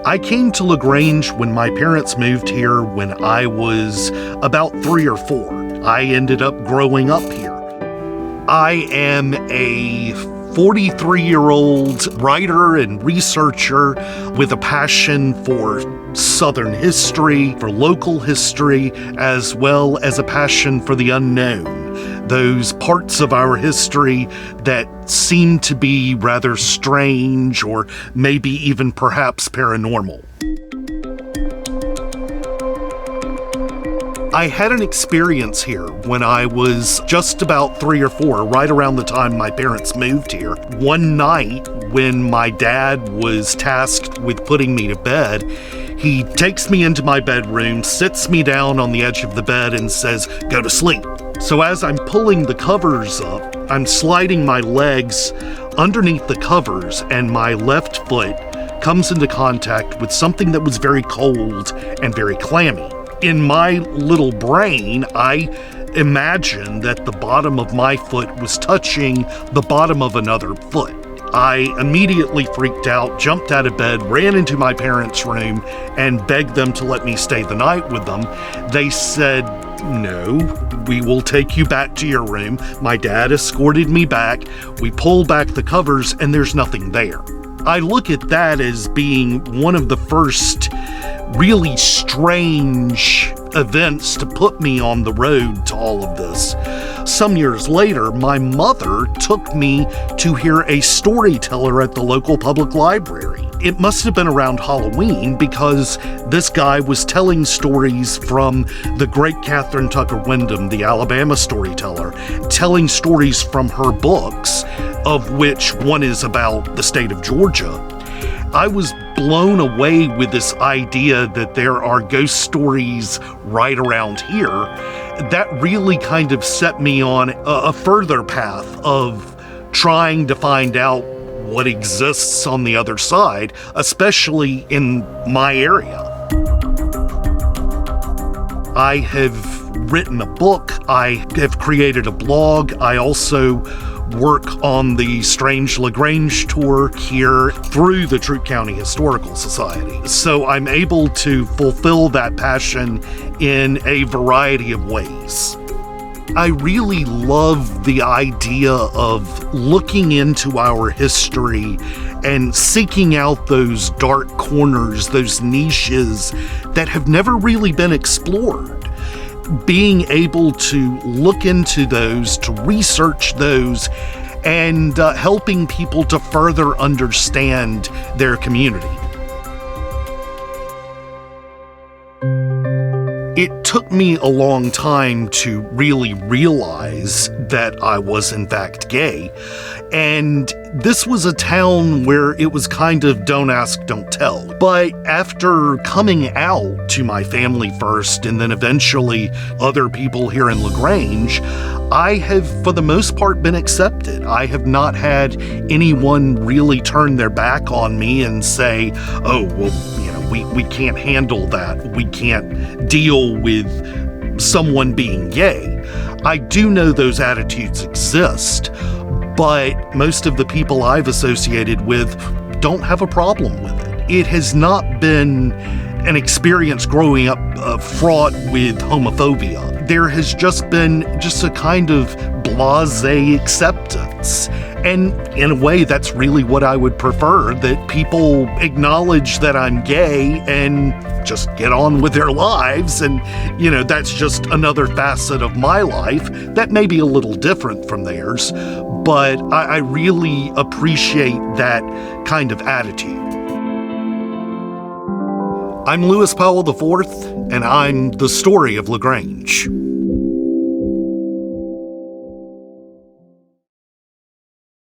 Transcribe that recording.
I came to LaGrange when my parents moved here when I was about 3 or 4. I ended up growing up here. I am a 43-year-old writer and researcher with a passion for Southern history, for local history, as well as a passion for the unknown. Those parts of our history that seem to be rather strange or maybe even perhaps paranormal. I had an experience here when I was just about 3 or 4, right around the time my parents moved here. One night, when my dad was tasked with putting me to bed, he takes me into my bedroom, sits me down on the edge of the bed, and says, "Go to sleep." So as I'm pulling the covers up, I'm sliding my legs underneath the covers, and my left foot comes into contact with something that was very cold and very clammy. In my little brain, I imagined that the bottom of my foot was touching the bottom of another foot. I immediately freaked out, jumped out of bed, ran into my parents' room, and begged them to let me stay the night with them. They said, "No, we will take you back to your room." My dad escorted me back. We pulled back the covers, and there's nothing there. I look at that as being one of the first really strange events to put me on the road to all of this. Some years later, my mother took me to hear a storyteller at the local public library. It must have been around Halloween because this guy was telling stories from the great Catherine Tucker Wyndham, the Alabama storyteller, telling stories from her books, of which one is about the state of Georgia. I was blown away with this idea that there are ghost stories right around here. That really kind of set me on a further path of trying to find out what exists on the other side, especially in my area. I have written a book. I have created a blog. I also work on the Strange LaGrange Tour here through the Troup County Historical Society. So I'm able to fulfill that passion in a variety of ways. I really love the idea of looking into our history and seeking out those dark corners, those niches that have never really been explored. Being able to look into those, to research those, and helping people to further understand their community. It took me a long time to really realize that I was in fact gay, and this was a town where it was kind of don't ask, don't tell. But after coming out to my family first, and then eventually other people here in LaGrange, I have, for the most part, been accepted. I have not had anyone really turn their back on me and say, "Oh, well, we can't handle that. We can't deal with someone being gay." I do know those attitudes exist, but most of the people I've associated with don't have a problem with it. It has not been an experience growing up fraught with homophobia. There has just been a kind of blasé acceptance. And in a way, that's really what I would prefer, that people acknowledge that I'm gay and just get on with their lives. And, that's just another facet of my life that may be a little different from theirs. But I really appreciate that kind of attitude. I'm Lewis Powell IV, and I'm the Story of LaGrange.